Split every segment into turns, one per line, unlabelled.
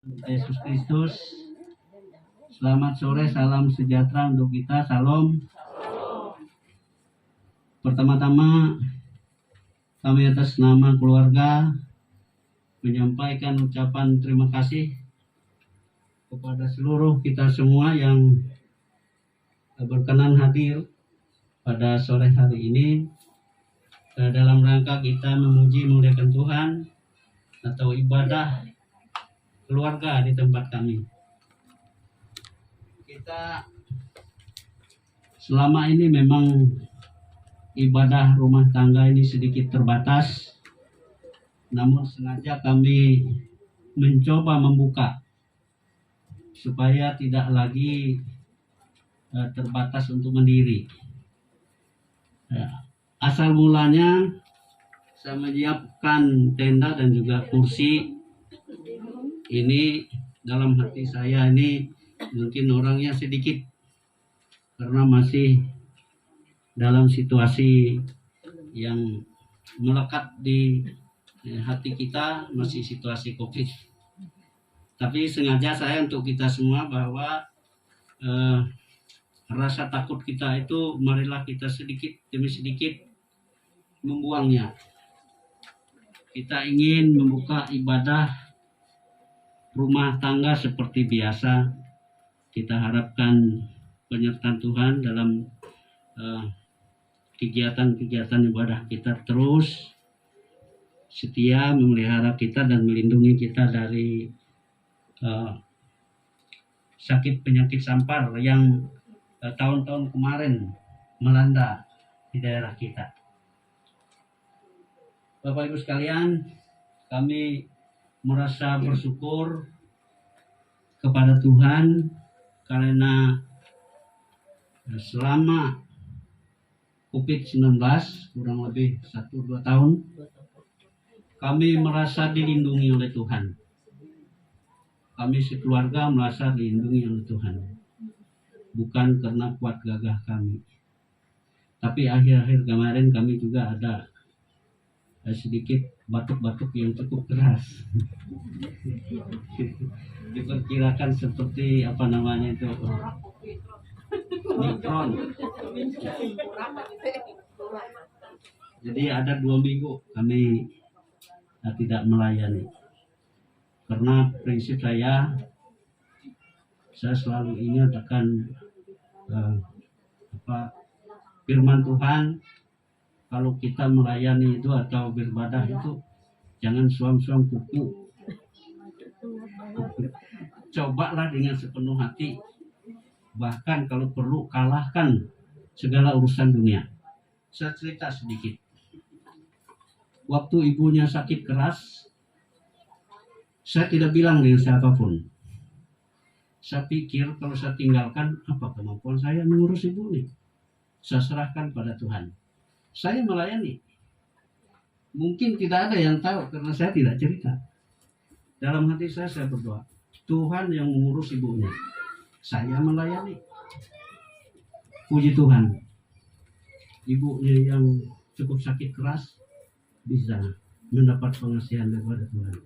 Yesus Kristus. Selamat sore, salam sejahtera untuk kita. Salam. Pertama-tama kami atas nama keluarga menyampaikan ucapan terima kasih kepada seluruh kita semua yang berkenan hadir pada sore hari ini dalam rangka kita memuji memuliakan Tuhan atau ibadah keluarga di tempat kami. Kita selama ini memang ibadah rumah tangga ini sedikit terbatas, namun sengaja kami mencoba membuka supaya tidak lagi terbatas untuk mandiri. Asal mulanya saya menyiapkan tenda dan juga kursi ini dalam hati saya ini mungkin orangnya sedikit karena masih dalam situasi yang melekat di hati kita, masih situasi COVID. Tapi sengaja saya untuk kita semua bahwa rasa takut kita itu marilah kita sedikit demi sedikit membuangnya. Kita ingin membuka ibadah rumah tangga seperti biasa. Kita harapkan penyertaan Tuhan dalam kegiatan-kegiatan ibadah kita, terus setia memelihara kita dan melindungi kita dari sakit penyakit sampar yang tahun-tahun kemarin melanda di daerah kita. Bapak Ibu sekalian, kami merasa bersyukur kepada Tuhan karena selama COVID-19 kurang lebih 1-2 tahun kami merasa dilindungi oleh Tuhan. Kami sekeluarga merasa dilindungi oleh Tuhan. Bukan karena kuat gagah kami. Tapi akhir-akhir kemarin kami juga ada sedikit batuk-batuk yang cukup keras. Diperkirakan seperti apa namanya itu, Omikron. Jadi ada 2 minggu kami tidak melayani. Karena prinsip saya selalu ingat akan firman Tuhan. Kalau kita melayani itu atau beribadah itu jangan suam-suam kuku. Cobalah dengan sepenuh hati. Bahkan kalau perlu kalahkan segala urusan dunia. Saya cerita sedikit. Waktu ibunya sakit keras, saya tidak bilang dengan siapapun. Saya pikir kalau saya tinggalkan, apa kemampuan saya mengurus ibu ini? Saya serahkan pada Tuhan. Saya melayani. Mungkin tidak ada yang tahu karena saya tidak cerita. Dalam hati saya berdoa, Tuhan yang mengurus ibunya, saya melayani. Puji Tuhan, ibunya yang cukup sakit keras bisa mendapat pengasihan daripada Tuhan.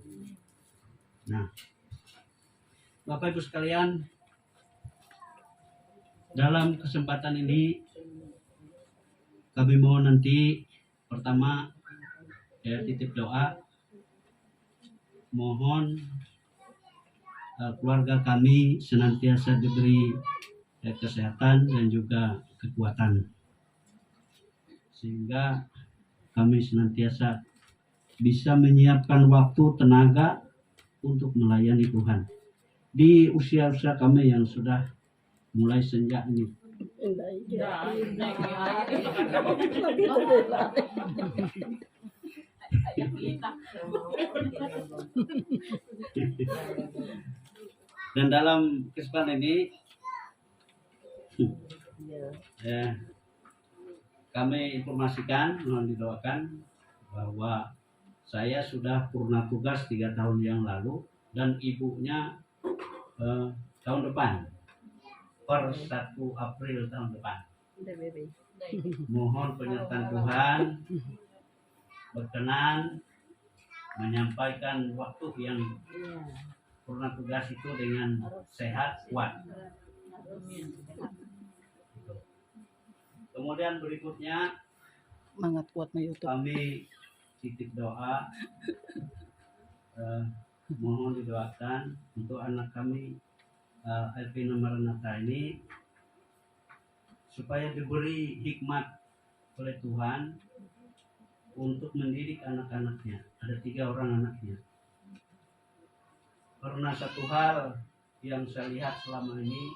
Nah, Bapak Ibu sekalian, dalam kesempatan ini kami mohon nanti pertama titip doa, mohon keluarga kami senantiasa diberi kesehatan dan juga kekuatan, sehingga kami senantiasa bisa menyiapkan waktu, tenaga untuk melayani Tuhan di usia-usia kami yang sudah mulai senja ini. Dan dalam kesempatan ini kami informasikan, mohon didoakan bahwa saya sudah purna tugas 3 tahun yang lalu dan ibunya tahun depan, per 1 April tahun depan. Mohon penyertaan Tuhan berkenan menyampaikan waktu yang purna tugas itu dengan sehat, kuat. Kemudian berikutnya
Semangat kuat na YouTube.
kami titip doa, mohon didoakan untuk anak kami Elvina Maranatha ini supaya diberi hikmat oleh Tuhan untuk mendidik anak-anaknya. Ada 3 orang anaknya. Karena satu hal yang saya lihat selama ini,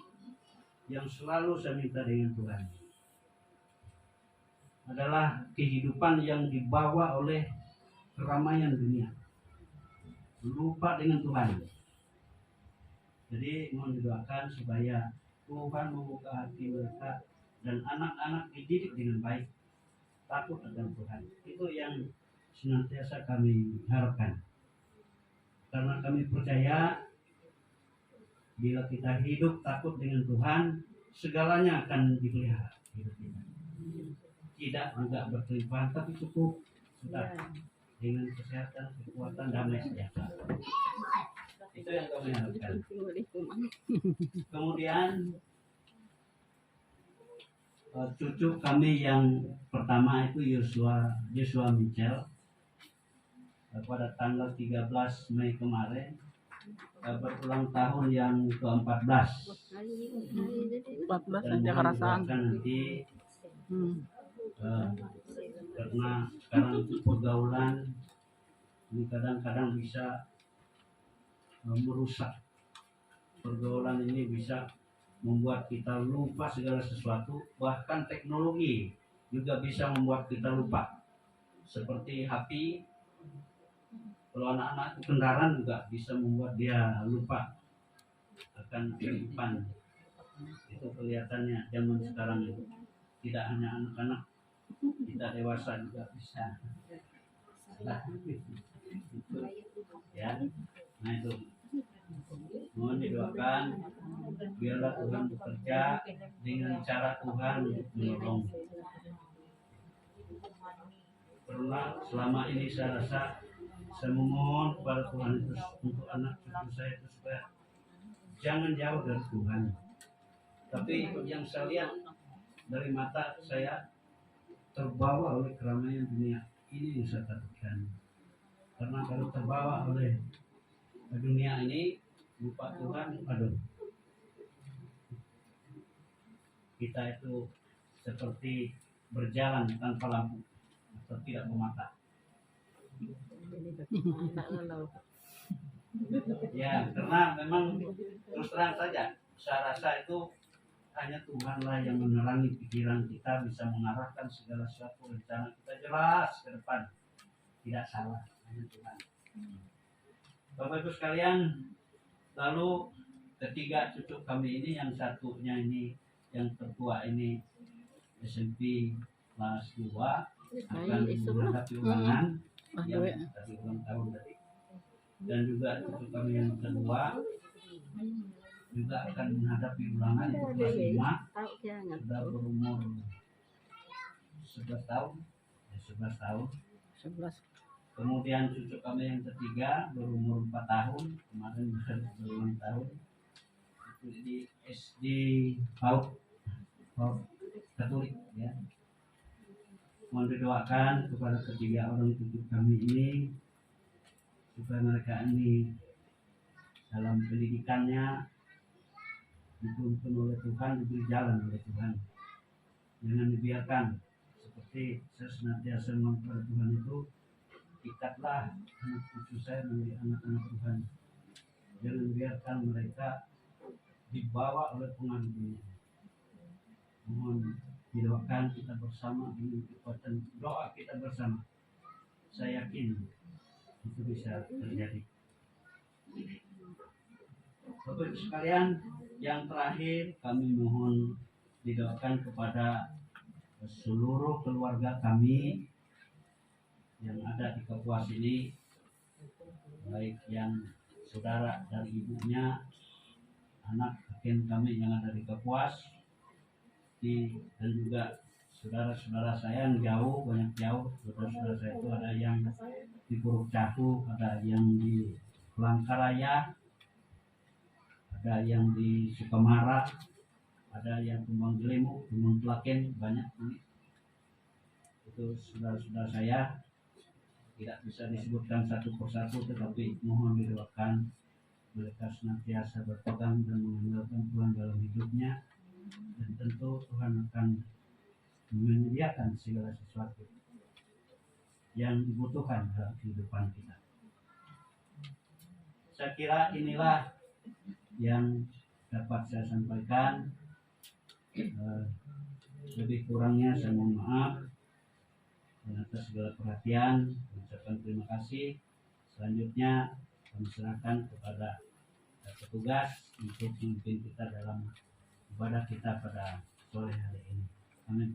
yang selalu saya minta dengan Tuhan, adalah kehidupan yang dibawa oleh keramaian dunia, lupa dengan Tuhan. Jadi mohon didoakan supaya Tuhan membuka hati mereka dan anak-anak dididik dengan baik, takut akan Tuhan. Itu yang senantiasa kami harapkan. Karena kami percaya bila kita hidup takut dengan Tuhan, segalanya akan dipelihara hidup kita. Tidak juga berkelimpahan, tapi cukup sudah dengan kesehatan, kekuatan, damai sejahtera. Itu yang kami harapkan. Kemudian cucu kami yang pertama itu Joshua Mitchell, pada tanggal 13 Mei kemarin berulang tahun yang ke-14.
14
Dan
aja kerasaan.
nanti karena sekarang itu pergaulan ini kadang-kadang bisa merusak. Pergaulan ini bisa membuat kita lupa segala sesuatu, bahkan teknologi juga bisa membuat kita lupa. Seperti HP, kalau anak-anak itu kendaraan juga bisa membuat dia lupa akan kehidupan. Itu kelihatannya zaman sekarang itu. Tidak hanya anak-anak, kita dewasa juga bisa. Ya, nah itu. Mohon didoakan biarlah Tuhan bekerja dengan cara Tuhan untuk menolong. Karena selama ini saya rasa saya memohon kepada Tuhan itu untuk anak cucu saya itu supaya jangan jauh dari Tuhan. Tapi yang saya lihat dari mata saya terbawa oleh keramaian dunia. Ini yang saya takutkan. Karena kalau terbawa oleh dunia ini, lupa Tuhan, aduh. Kita itu seperti berjalan tanpa lampu atau tidak bermata. Ya, karena memang terus terang saja, saya rasa itu hanya Tuhanlah yang menerangi pikiran kita, bisa mengarahkan segala sesuatu rencana kita jelas ke depan. Tidak salah, hanya Tuhan. Bapak Ibu sekalian, lalu ketiga cucu kami ini, yang satunya ini, yang tertua ini SMP kelas 2 akan menghadapi ulangan yang tadi ulang tahun tadi, dan juga cucu kami yang kedua juga akan menghadapi ulangan itu kelas 5, sudah berumur 11 tahun.
11.
Kemudian cucu kami yang ketiga berumur 4 tahun, kemarin berulang tahun, itu di SD PAUD Katolik ya. Mohon didoakan kepada ketiga orang cucu kami ini supaya mereka ini dalam pendidikannya dituntun oleh Tuhan, diberi jalan oleh Tuhan. Jangan dibiarkan seperti saya senantiasa ngomong kepada Tuhan itu, ikatlah anak cucu saya menjadi anak-anak Tuhan. Jangan biarkan mereka dibawa oleh pengaruh dunia. Mohon didoakan kita bersama dengan kekuatan doa kita bersama. Saya yakin itu bisa terjadi. Bapak Ibu sekalian, yang terakhir kami mohon didoakan kepada seluruh keluarga kami yang ada di Kapuas ini, baik yang saudara dari ibunya, anak kakek kami yang ada di Kapuas, dan juga saudara-saudara saya yang jauh, banyak jauh. Saudara-saudara saya itu ada yang di Puruk Cahu, ada yang di Palangkaraya, ada yang di Sukamara, ada yang tumbang Jelemu, tumbang Telaken, banyak ini. Itu saudara-saudara saya tidak bisa disebutkan satu persatu, tetapi mohon didoakan mereka senantiasa berpegang dan mengandalkan Tuhan dalam hidupnya, dan tentu Tuhan akan menyediakan segala sesuatu yang dibutuhkan dalam kehidupan kita. Saya kira inilah yang dapat saya sampaikan. Lebih kurangnya saya mohon maaf, dan atas segala perhatian mengucapkan terima kasih. Selanjutnya kami serahkan kepada petugas untuk memimpin kita dalam ibadah kita pada sore hari ini. Amin.